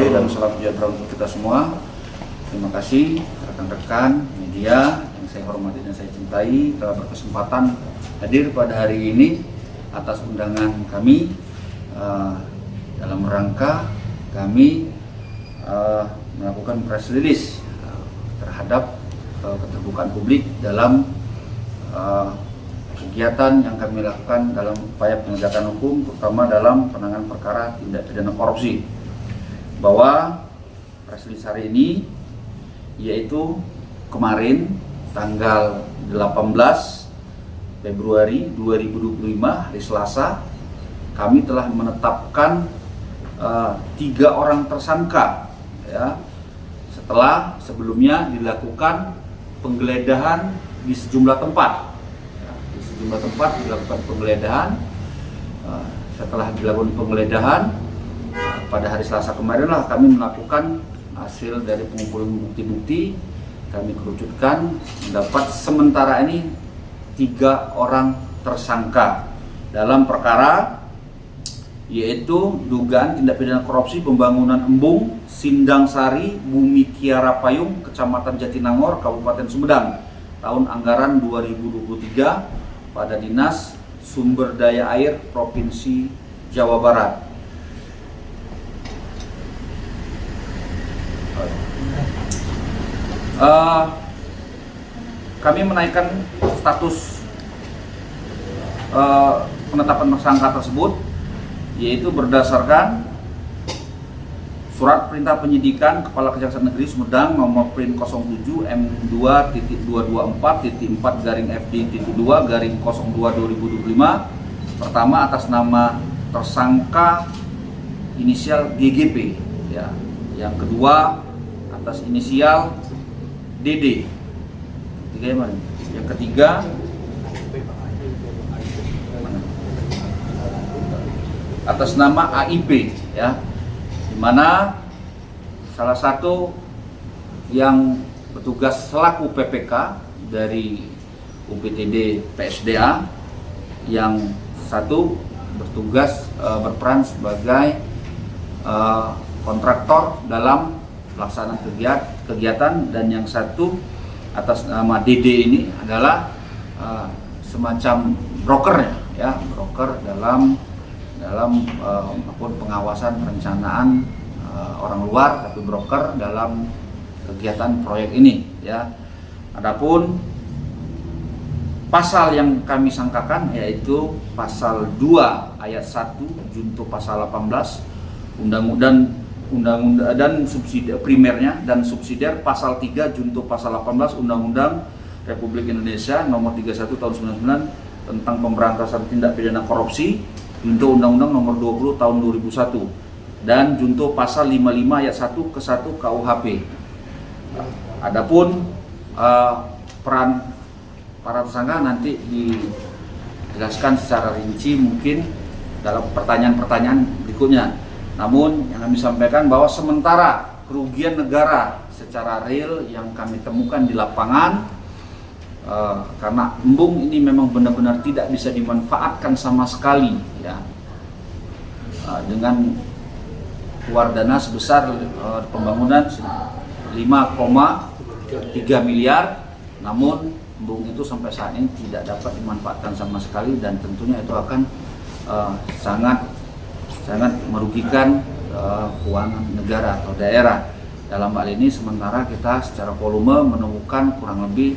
sore dan salam sejahtera untuk kita semua. Terima kasih rekan-rekan media yang saya hormati dan saya cintai telah berkesempatan hadir pada hari ini atas undangan kami dalam rangka kami melakukan press release terhadap keterbukaan publik dalam kegiatan yang kami lakukan dalam upaya penegakan hukum, terutama dalam penanganan perkara tindak pidana korupsi. Bahwa press release hari ini yaitu kemarin tanggal 18 Februari 2025 hari Selasa, kami telah menetapkan 3 orang tersangka ya, setelah sebelumnya dilakukan penggeledahan di sejumlah tempat. Di sejumlah tempat dilakukan penggeledahan. Setelah dilakukan penggeledahan pada hari Selasa kemarin lah kami melakukan hasil dari pengumpulan bukti-bukti. Kami kerucutkan mendapat sementara ini 3 orang tersangka dalam perkara yaitu dugaan tindak pidana korupsi pembangunan embung Sindang Sari Bumi Kiara Payung, Kecamatan Jatinangor, Kabupaten Sumedang, tahun anggaran 2023 pada Dinas Sumber Daya Air Provinsi Jawa Barat. Kami menaikkan status penetapan tersangka tersebut yaitu berdasarkan Surat Perintah Penyidikan Kepala Kejaksaan Negeri Sumedang nomor Prin 07 M2.224.4-FD.2/02/2025. Pertama atas nama tersangka inisial GGP ya. Yang kedua atas inisial DD. Yang ketiga atas nama AIP ya, di mana salah satu yang bertugas selaku PPK dari UPTD PSDA, yang satu bertugas berperan sebagai kontraktor dalam pelaksanaan kegiatan, dan yang satu atas nama DD ini adalah semacam brokernya ya, broker dalam pengawasan perencanaan orang luar, tapi broker dalam kegiatan proyek ini ya. Adapun pasal yang kami sangkakan yaitu pasal 2 ayat 1 junto pasal 18 undang-undang dan subsidi primernya dan subsidiar pasal 3 junto pasal 18 Undang-Undang Republik Indonesia nomor 31 tahun 99 tentang pemberantasan tindak pidana korupsi, junto Undang-Undang nomor 20 tahun 2001 dan junto pasal 55 ayat 1 ke 1 KUHP. Adapun peran para tersangka nanti dijelaskan secara rinci mungkin dalam pertanyaan-pertanyaan berikutnya. Namun yang kami sampaikan bahwa sementara kerugian negara secara real yang kami temukan di lapangan, karena embung ini memang benar-benar tidak bisa dimanfaatkan sama sekali ya, dengan keluar dana sebesar pembangunan 5,3 miliar, namun embung itu sampai saat ini tidak dapat dimanfaatkan sama sekali, dan tentunya itu akan sangat merugikan keuangan negara atau daerah. Dalam hal ini sementara kita secara volume menemukan kurang lebih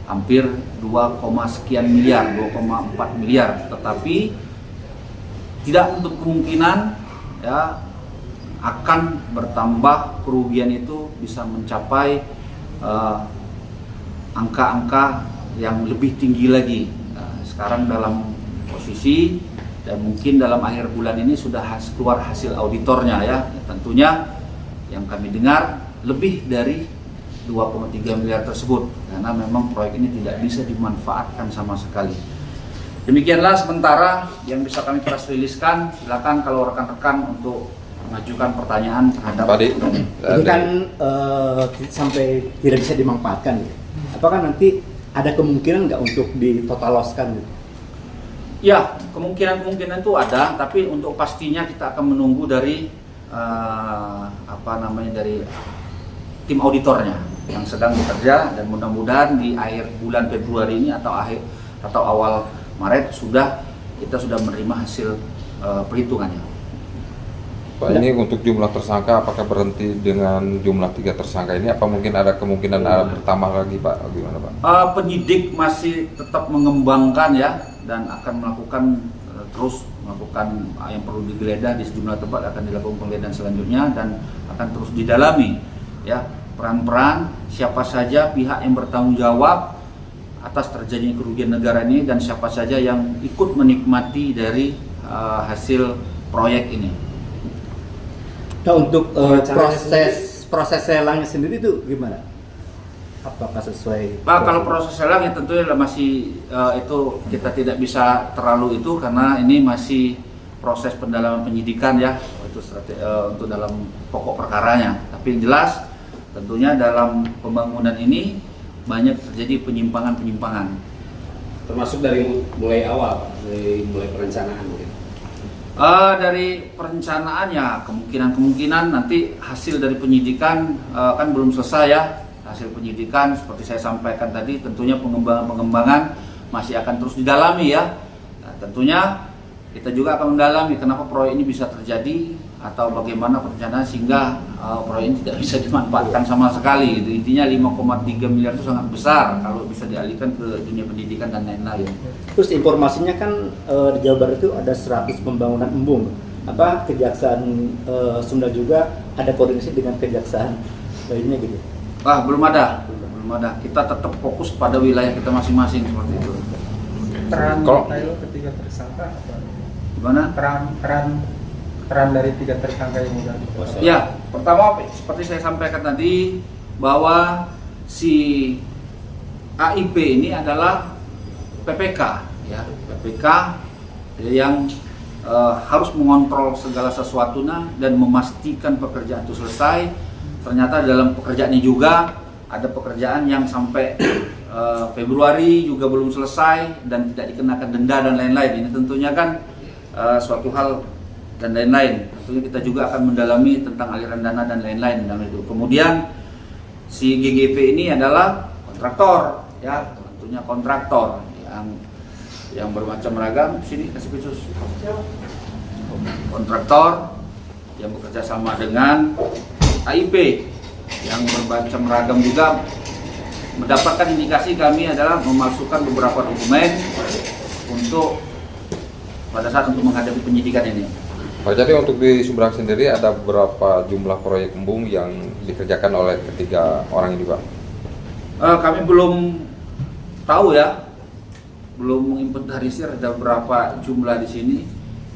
hampir 2, sekian miliar, 2,4 miliar, tetapi tidak untuk kemungkinan ya akan bertambah kerugian itu bisa mencapai angka-angka yang lebih tinggi lagi. Sekarang dalam posisi dan mungkin dalam akhir bulan ini sudah keluar hasil auditornya ya. Tentunya yang kami dengar lebih dari 2,3 miliar tersebut, karena memang proyek ini tidak bisa dimanfaatkan sama sekali. Demikianlah sementara yang bisa kami press release-kan. Silakan kalau rekan-rekan untuk mengajukan pertanyaan terhadap ini kan sampai tidak bisa dimanfaatkan. Apakah nanti ada kemungkinan nggak untuk ditotaloskan? Ya, kemungkinan itu ada, tapi untuk pastinya kita akan menunggu dari dari tim auditornya yang sedang bekerja, dan mudah-mudahan di akhir bulan Februari ini atau awal Maret kita sudah menerima hasil perhitungannya. Pak, ini untuk jumlah tersangka apakah berhenti dengan jumlah 3 tersangka ini? Apa mungkin ada kemungkinan ada bertambah lagi, Pak? Gimana, Pak? Penyidik masih tetap mengembangkan ya, dan akan melakukan terus melakukan yang perlu digeledah di sejumlah tempat, akan dilakukan penggeledahan selanjutnya dan akan terus didalami ya peran-peran siapa saja pihak yang bertanggung jawab atas terjadinya kerugian negara ini, dan siapa saja yang ikut menikmati dari hasil proyek ini. Nah, untuk proses selangnya sendiri itu gimana? Apakah sesuai? Kalau proses lelang ya tentunya masih itu kita tidak bisa terlalu itu, karena ini masih proses pendalaman penyidikan ya, itu untuk dalam pokok perkaranya. Tapi yang jelas tentunya dalam pembangunan ini banyak terjadi penyimpangan-penyimpangan. Termasuk dari mulai awal, dari mulai perencanaan mungkin. Dari perencanaannya kemungkinan nanti hasil dari penyidikan kan belum selesai ya. Hasil penyidikan seperti saya sampaikan tadi, tentunya pengembangan masih akan terus didalami ya. Nah, tentunya kita juga akan mendalami kenapa proyek ini bisa terjadi atau bagaimana perencanaan sehingga proyek ini tidak bisa dimanfaatkan sama sekali. Gitu. Intinya 5,3 miliar itu sangat besar kalau bisa dialihkan ke dunia pendidikan dan lain-lain. Terus informasinya kan di Jawa Barat itu ada 100 pembangunan embung. Apa Kejaksaan Sunda juga ada koordinasi dengan kejaksaan lainnya gitu? Belum ada. Kita tetap fokus pada wilayah kita masing-masing seperti itu. Peran Kalau- Tayo ketiga tersangka apa? Gimana? Peran dari 3 tersangka ini kan? Ya, pertama seperti saya sampaikan tadi bahwa si AIP ini adalah PPK ya, PPK yang harus mengontrol segala sesuatunya dan memastikan pekerjaan itu selesai. Ternyata dalam pekerjaannya juga ada pekerjaan yang sampai Februari juga belum selesai dan tidak dikenakan denda dan lain-lain. Ini tentunya kan suatu hal dan lain-lain. Tentunya kita juga akan mendalami tentang aliran dana dan lain-lain dalam itu. Kemudian si GGP ini adalah kontraktor, ya tentunya kontraktor yang bermacam ragam. Sini kasih khusus. Kontraktor yang bekerja sama dengan AIP yang bermacam ragam juga. Mendapatkan indikasi kami adalah memalsukan beberapa dokumen untuk pada saat untuk menghadapi penyidikan ini. Pak, jadi untuk di Sumberang sendiri ada berapa jumlah proyek embung yang dikerjakan oleh ketiga orang ini, Pak? Kami belum tahu ya, belum menginventarisir ada berapa jumlah di sini.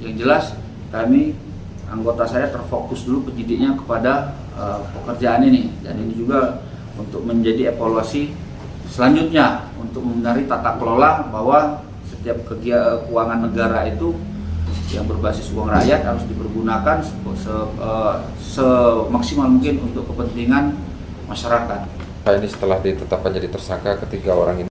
Yang jelas kami anggota saya terfokus dulu penyidiknya kepada pekerjaan ini, dan ini juga untuk menjadi evaluasi selanjutnya untuk membenahi tata kelola bahwa setiap keuangan negara itu yang berbasis uang rakyat harus dipergunakan semaksimal mungkin untuk kepentingan masyarakat. Pak, ini setelah ditetapkan jadi tersangka ketiga orang ini